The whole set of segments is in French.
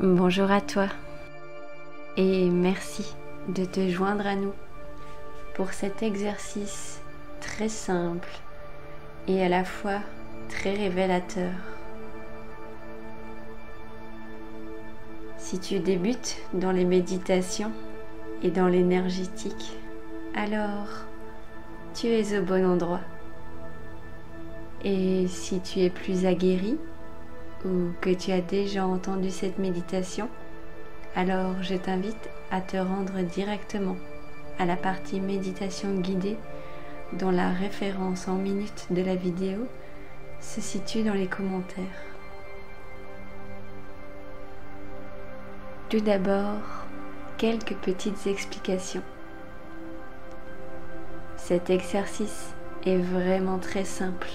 Bonjour à toi et merci de te joindre à nous pour cet exercice très simple et à la fois très révélateur. Si tu débutes dans les méditations et dans l'énergétique, alors tu es au bon endroit. Et si tu es plus aguerri ou que tu as déjà entendu cette méditation, alors je t'invite à te rendre directement à la partie méditation guidée dont la référence en minutes de la vidéo se situe dans les commentaires. Tout d'abord, quelques petites explications. Cet exercice est vraiment très simple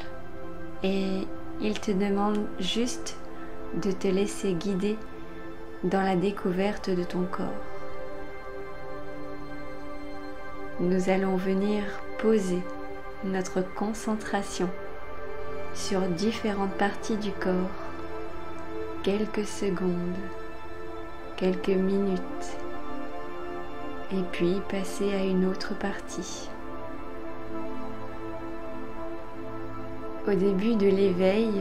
et il te demande juste de te laisser guider dans la découverte de ton corps. Nous allons venir poser notre concentration sur différentes parties du corps, quelques secondes, quelques minutes, et puis passer à une autre partie. Au début de l'éveil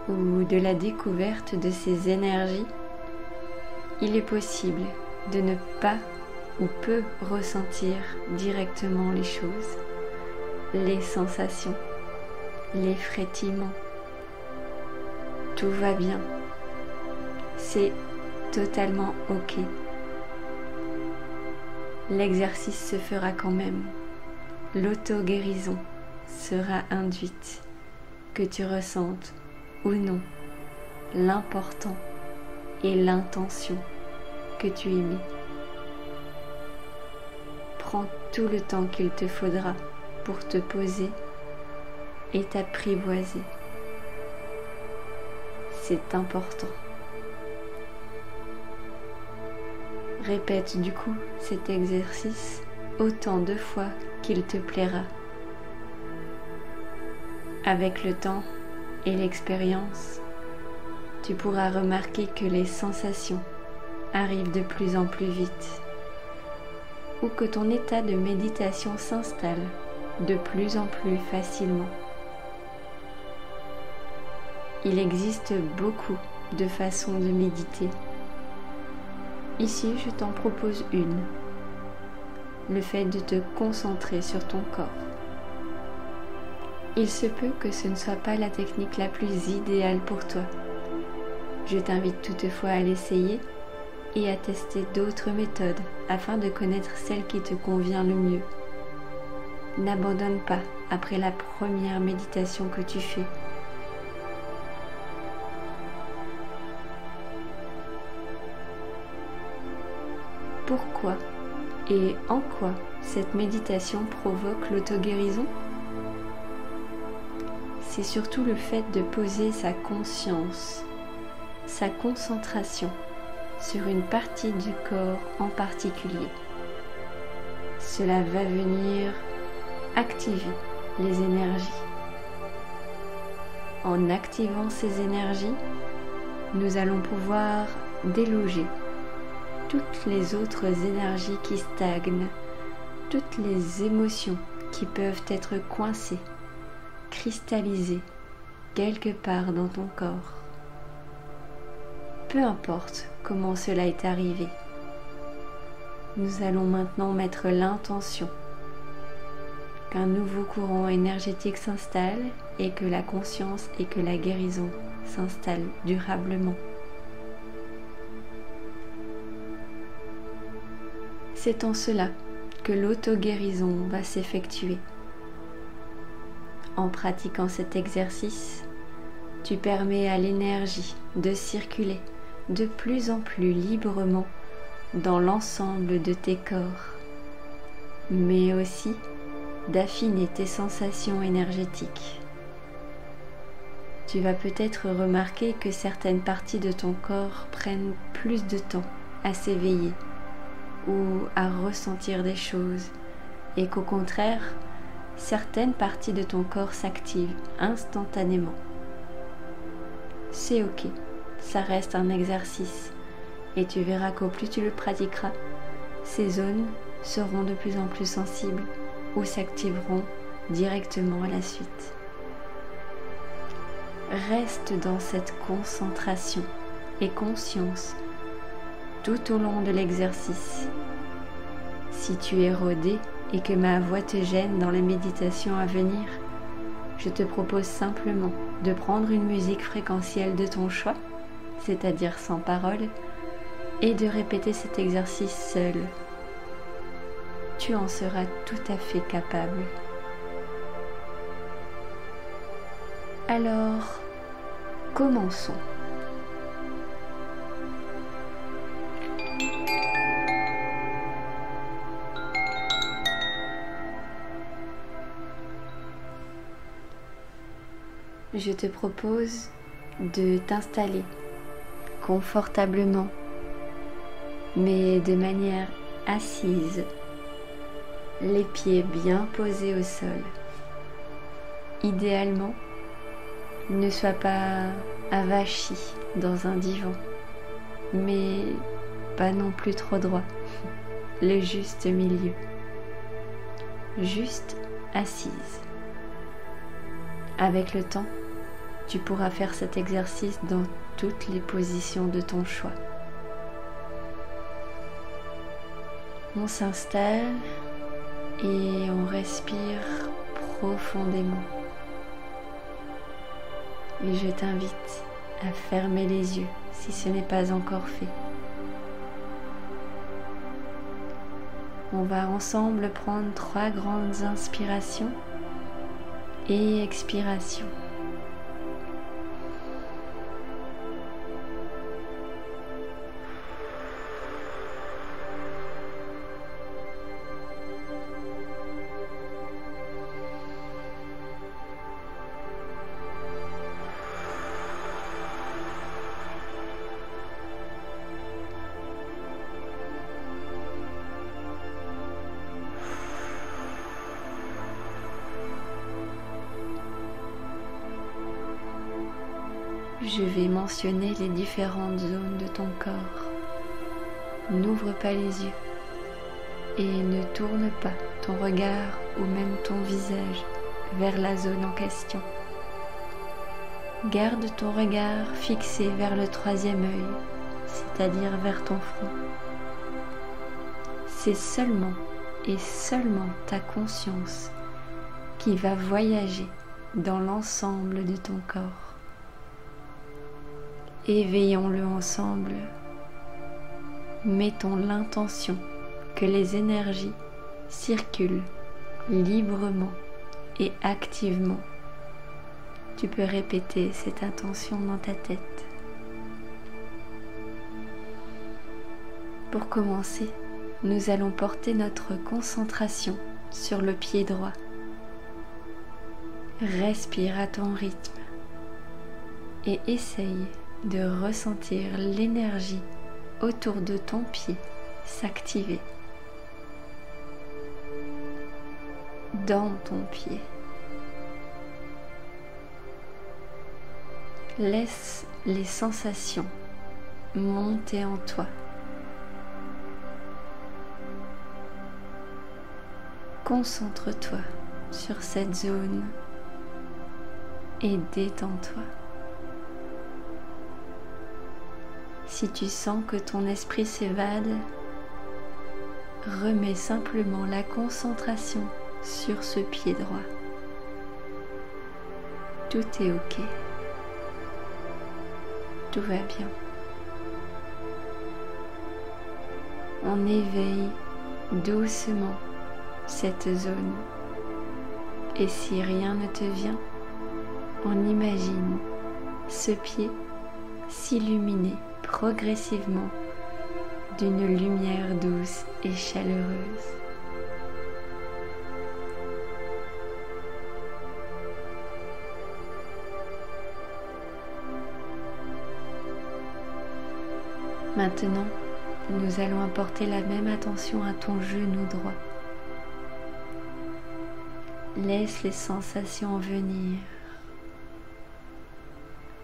ou de la découverte de ces énergies, il est possible de ne pas ou peu ressentir directement les choses, les sensations, les frétillements. Tout va bien. C'est totalement ok. L'exercice se fera quand même. L'auto-guérison sera induite. Que tu ressentes ou non, l'important est l'intention que tu y mets. Prends tout le temps qu'il te faudra pour te poser et t'apprivoiser. C'est important. Répète du coup cet exercice autant de fois qu'il te plaira. Avec le temps et l'expérience, tu pourras remarquer que les sensations arrivent de plus en plus vite ou que ton état de méditation s'installe de plus en plus facilement. Il existe beaucoup de façons de méditer. Ici, je t'en propose une, le fait de te concentrer sur ton corps. Il se peut que ce ne soit pas la technique la plus idéale pour toi. Je t'invite toutefois à l'essayer et à tester d'autres méthodes afin de connaître celle qui te convient le mieux. N'abandonne pas après la première méditation que tu fais. Pourquoi et en quoi cette méditation provoque l'auto-guérison ? C'est surtout le fait de poser sa conscience, sa concentration sur une partie du corps en particulier. Cela va venir activer les énergies. En activant ces énergies, nous allons pouvoir déloger toutes les autres énergies qui stagnent, toutes les émotions qui peuvent être coincées, cristallisé quelque part dans ton corps. Peu importe comment cela est arrivé, nous allons maintenant mettre l'intention qu'un nouveau courant énergétique s'installe et que la conscience et que la guérison s'installent durablement. C'est en cela que l'auto-guérison va s'effectuer. En pratiquant cet exercice, tu permets à l'énergie de circuler de plus en plus librement dans l'ensemble de tes corps, mais aussi d'affiner tes sensations énergétiques. Tu vas peut-être remarquer que certaines parties de ton corps prennent plus de temps à s'éveiller ou à ressentir des choses, et qu'au contraire, certaines parties de ton corps s'activent instantanément. C'est ok, ça reste un exercice Et tu verras qu'au plus tu le pratiqueras, ces zones seront de plus en plus sensibles ou s'activeront directement à la suite. Reste dans cette concentration et conscience tout au long de l'exercice. Si tu es rodé et que ma voix te gêne dans les méditations à venir, je te propose simplement de prendre une musique fréquentielle de ton choix, c'est-à-dire sans parole, et de répéter cet exercice seul. Tu en seras tout à fait capable. Alors, commençons. Je te propose de t'installer confortablement, mais de manière assise, les pieds bien posés au sol. Idéalement, ne sois pas avachi dans un divan, mais pas non plus trop droit, le juste milieu, juste assise. Avec le temps, tu pourras faire cet exercice dans toutes les positions de ton choix. On s'installe et on respire profondément. Et je t'invite à fermer les yeux si ce n'est pas encore fait. On va ensemble prendre 3 grandes inspirations et expirations. Je vais mentionner les différentes zones de ton corps. N'ouvre pas les yeux et ne tourne pas ton regard ou même ton visage vers la zone en question. Garde ton regard fixé vers le 3e œil, c'est-à-dire vers ton front. C'est seulement et seulement ta conscience qui va voyager dans l'ensemble de ton corps. Éveillons-le ensemble. Mettons l'intention que les énergies circulent librement et activement. Tu peux répéter cette intention dans ta tête. Pour commencer, nous allons porter notre concentration sur le pied droit. Respire à ton rythme et essaye de ressentir l'énergie autour de ton pied s'activer. Dans ton pied. Laisse les sensations monter en toi. Concentre-toi sur cette zone et détends-toi. Si tu sens que ton esprit s'évade, remets simplement la concentration sur ce pied droit. Tout est ok. Tout va bien. On éveille doucement cette zone. Et si rien ne te vient, on imagine ce pied s'illuminer progressivement d'une lumière douce et chaleureuse. Maintenant, nous allons apporter la même attention à ton genou droit. Laisse les sensations venir,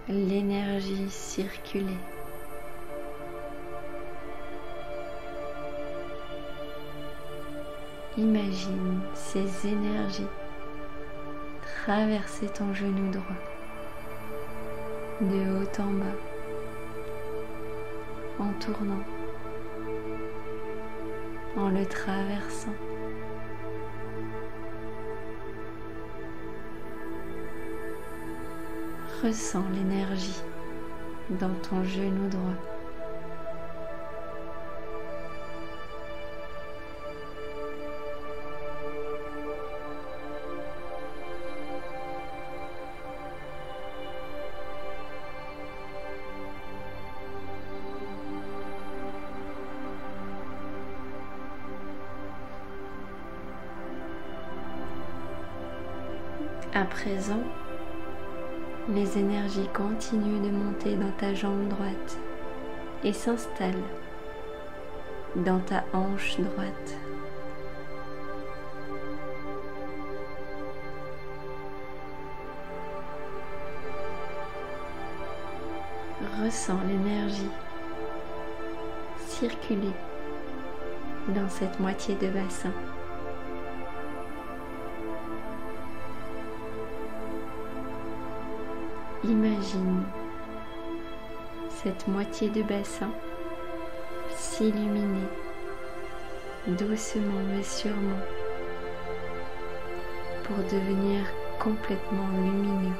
l'énergie circuler. Imagine ces énergies traverser ton genou droit, de haut en bas, en tournant, en le traversant. Ressens l'énergie dans ton genou droit. À présent, les énergies continuent de monter dans ta jambe droite et s'installent dans ta hanche droite. Ressens l'énergie circuler dans cette moitié de bassin. Imagine cette moitié de bassin s'illuminer doucement mais sûrement pour devenir complètement lumineux.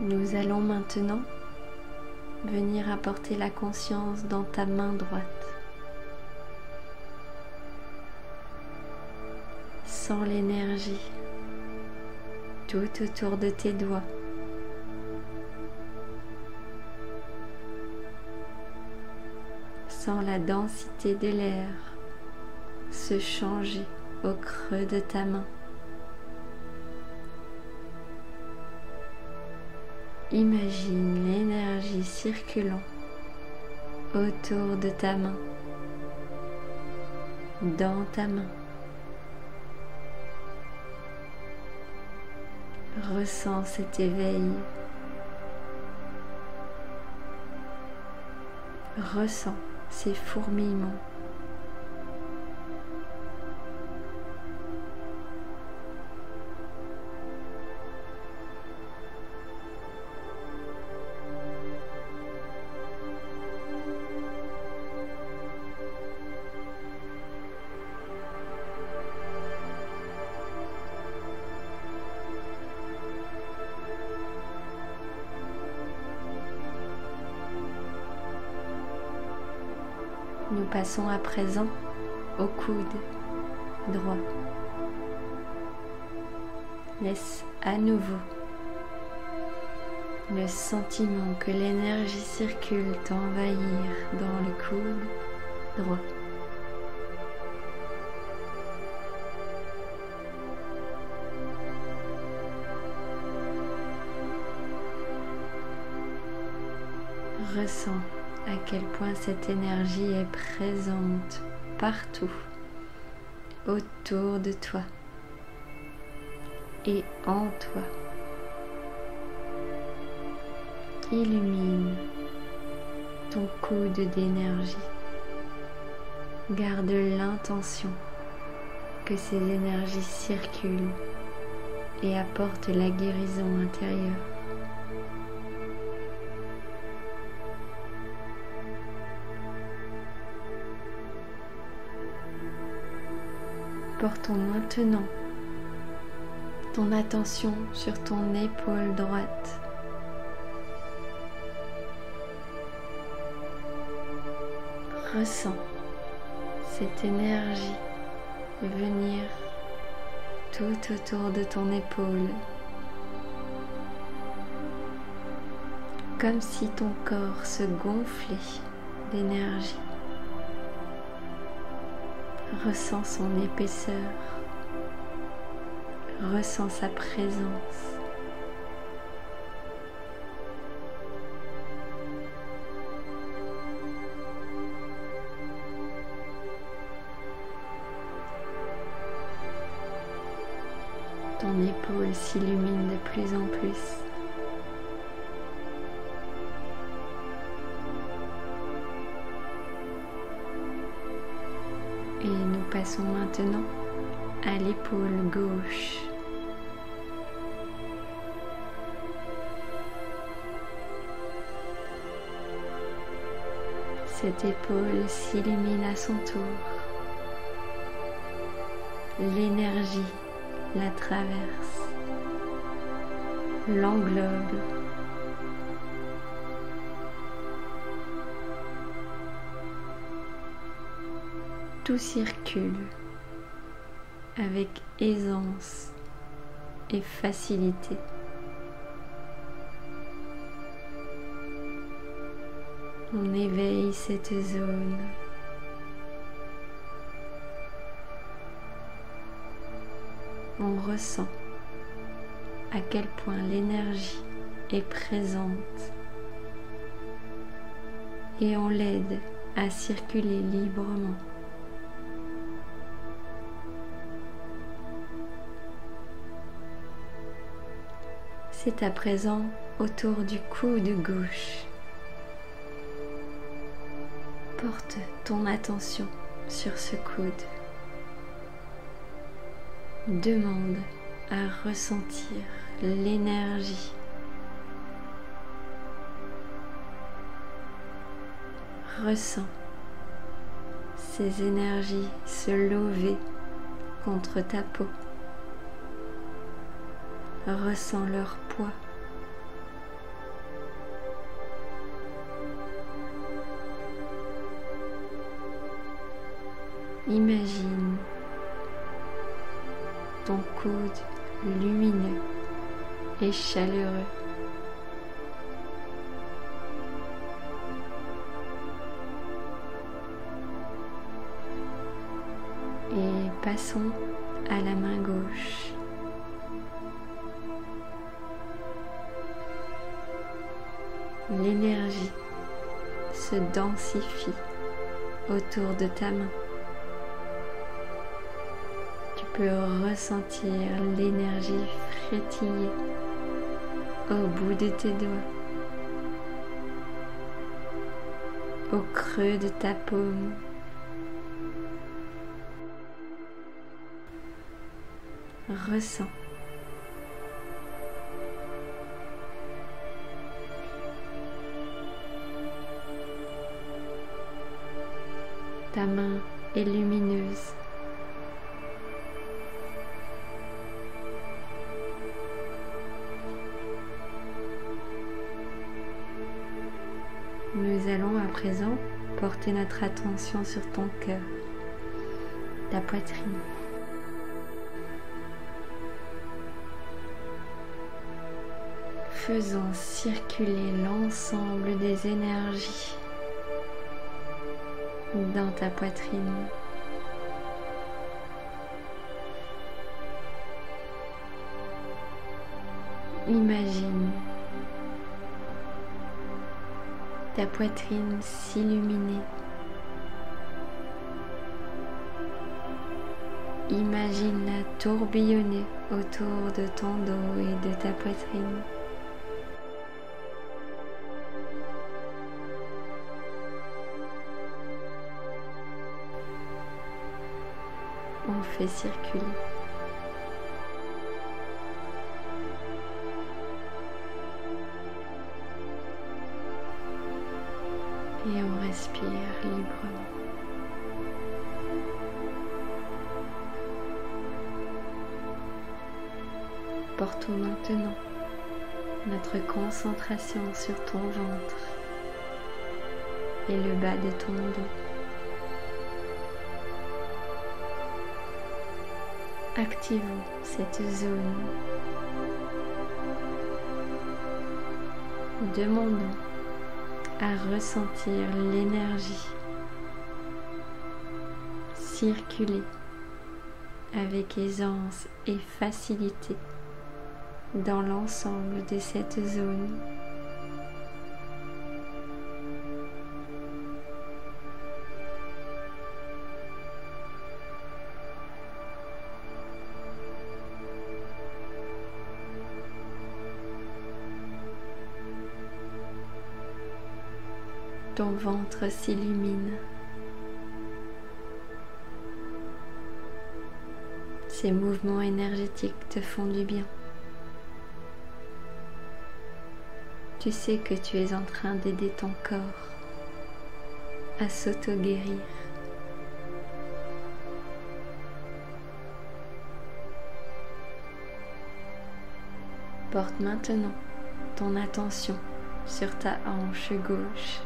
Nous allons maintenant venir apporter la conscience dans ta main droite. Sens l'énergie tout autour de tes doigts. Sens la densité de l'air se changer au creux de ta main. Imagine l'énergie circulant autour de ta main, dans ta main. Ressens cet éveil. Ressens ces fourmillements. Nous passons à présent au coude droit. Laisse à nouveau le sentiment que l'énergie circule t'envahir dans le coude droit. Ressens à quel point cette énergie est présente partout autour de toi et en toi. Illumine ton coude d'énergie. Garde l'intention que ces énergies circulent et apportent la guérison intérieure. Portons maintenant ton attention sur ton épaule droite. Ressens cette énergie venir tout autour de ton épaule, comme si ton corps se gonflait d'énergie. Ressens son épaisseur, ressens sa présence. Ton épaule s'illumine de plus en plus. Et nous passons maintenant à l'épaule gauche. Cette épaule s'illumine à son tour. L'énergie la traverse, l'englobe. Tout circule avec aisance et facilité. On éveille cette zone. On ressent à quel point l'énergie est présente et on l'aide à circuler librement. C'est à présent autour du coude gauche. Porte ton attention sur ce coude. Demande à ressentir l'énergie. Ressens ces énergies se lever contre ta peau. Ressens leur poids. Imagine ton coude lumineux et chaleureux. Et passons à la main gauche. L'énergie se densifie autour de ta main. Tu peux ressentir l'énergie frétiller au bout de tes doigts, au creux de ta paume. Ressens. Ta main est lumineuse. Nous allons à présent porter notre attention sur ton cœur, ta poitrine. Faisons circuler l'ensemble des énergies dans ta poitrine. Imagine ta poitrine s'illuminer. Imagine-la tourbillonner autour de ton dos et de ta poitrine. On fait circuler. Et on respire librement. Portons maintenant notre concentration sur ton ventre et le bas de ton dos. Activons cette zone. Demandons à ressentir l'énergie circuler avec aisance et facilité dans l'ensemble de cette zone. Ton ventre s'illumine. Ces mouvements énergétiques te font du bien. Tu sais que tu es en train d'aider ton corps à s'auto-guérir. Porte maintenant ton attention sur ta hanche gauche,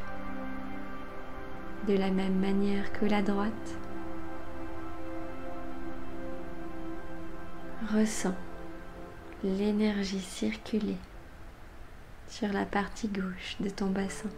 de la même manière que la droite. Ressens l'énergie circuler sur la partie gauche de ton bassin.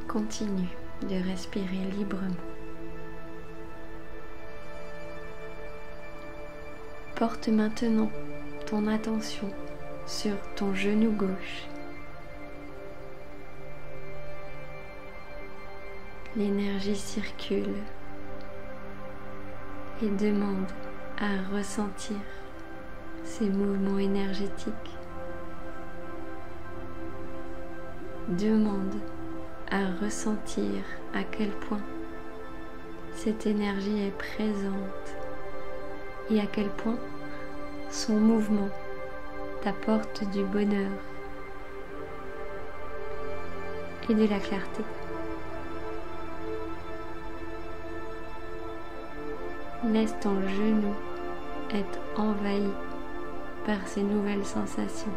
Continue de respirer librement. Porte maintenant ton attention sur ton genou gauche. L'énergie circule et demande à ressentir ces mouvements énergétiques. Demande à ressentir à quel point cette énergie est présente et à quel point son mouvement t'apporte du bonheur et de la clarté. Laisse ton genou être envahi par ces nouvelles sensations.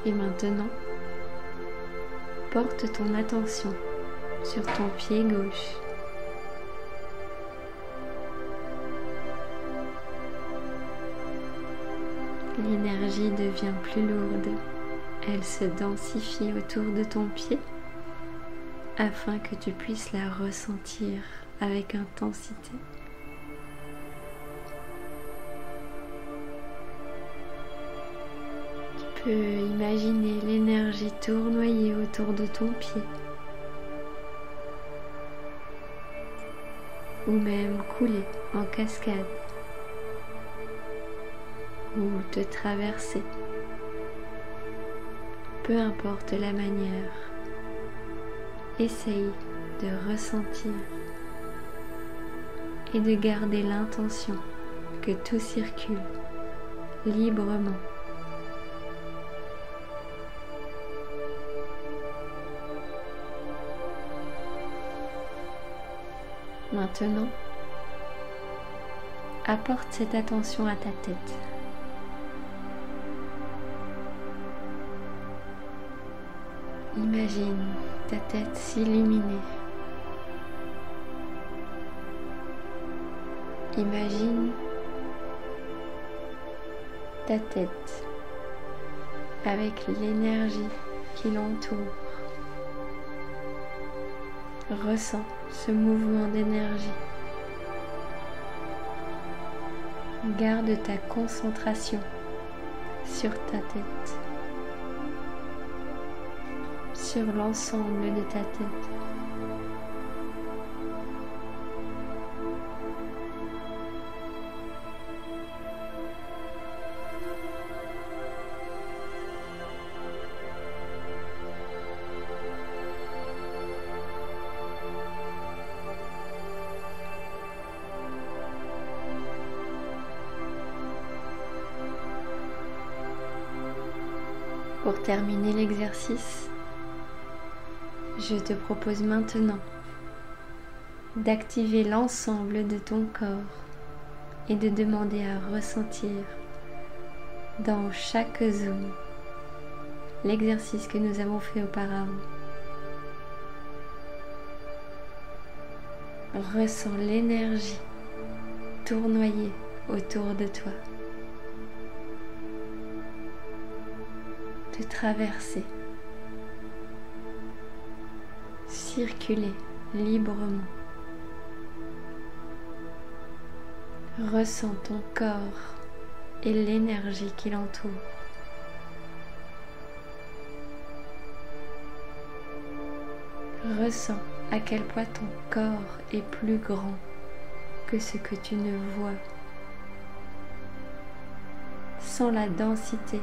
Et maintenant, porte ton attention sur ton pied gauche. L'énergie devient plus lourde. Elle se densifie autour de ton pied afin que tu puisses la ressentir avec intensité. Tu peux imaginer l'énergie tournoyer autour de ton pied ou même couler en cascade ou te traverser. Peu importe la manière, essaye de ressentir et de garder l'intention que tout circule librement. Maintenant, apporte cette attention à ta tête. Imagine ta tête s'illuminer. Imagine ta tête avec l'énergie qui l'entoure. Ressens ce mouvement d'énergie. Garde ta concentration sur ta tête, sur l'ensemble de ta tête. Pour terminer l'exercice, je te propose maintenant d'activer l'ensemble de ton corps et de demander à ressentir dans chaque zone l'exercice que nous avons fait auparavant. Ressens l'énergie tournoyer autour de toi, te traverser, circuler librement. Ressens ton corps et l'énergie qui l'entoure. Ressens à quel point ton corps est plus grand que ce que tu ne vois. Sens la densité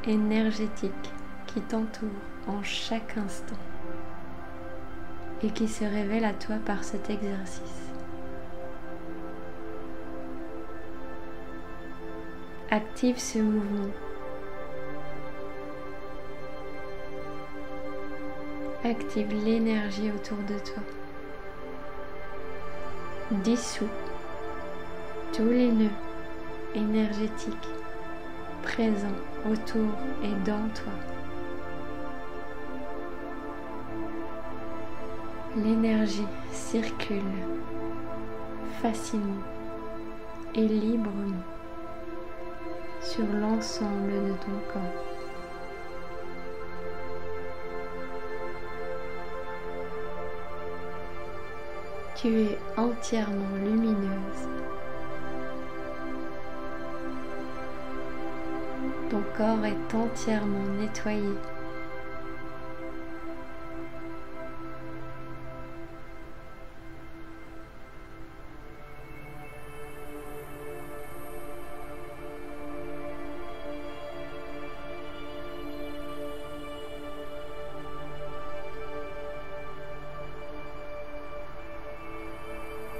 énergétique qui t'entoure en chaque instant et qui se révèle à toi par cet exercice. Active ce mouvement. Active l'énergie autour de toi. Dissous tous les nœuds énergétiques présents autour et dans toi. L'énergie circule facilement et librement sur l'ensemble de ton corps. Tu es entièrement lumineuse. Ton corps est entièrement nettoyé.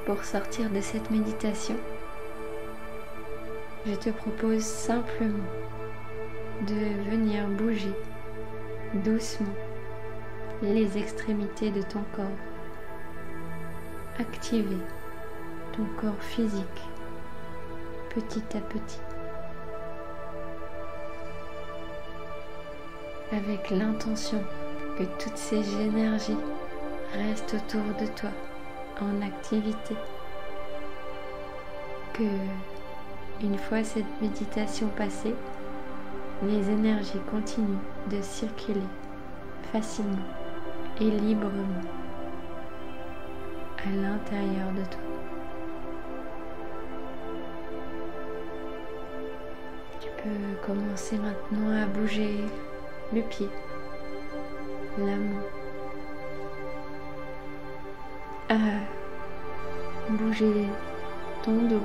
Pour sortir de cette méditation, je te propose simplement de venir bouger doucement les extrémités de ton corps. Activer ton corps physique petit à petit, avec l'intention que toutes ces énergies restent autour de toi en activité, que une fois cette méditation passée, les énergies continuent de circuler facilement et librement à l'intérieur de toi. Tu peux commencer maintenant à bouger le pied, la main, à bouger ton dos,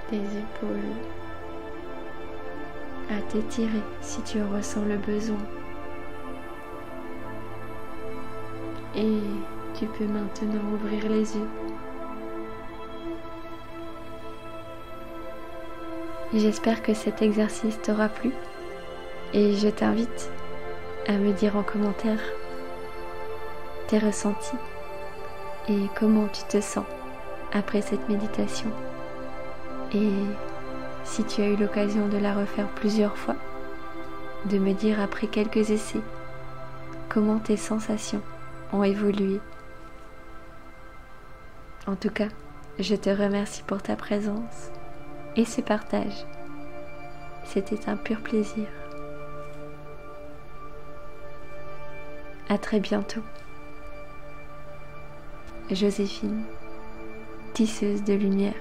tes épaules, à t'étirer si tu en ressens le besoin. Et tu peux maintenant ouvrir les yeux. J'espère que cet exercice t'aura plu et je t'invite à me dire en commentaire tes ressentis et comment tu te sens après cette méditation. Et si tu as eu l'occasion de la refaire plusieurs fois, de me dire après quelques essais comment tes sensations ont évolué. En tout cas, je te remercie pour ta présence et ce partage. C'était un pur plaisir. À très bientôt. Joséphine, tisseuse de lumière.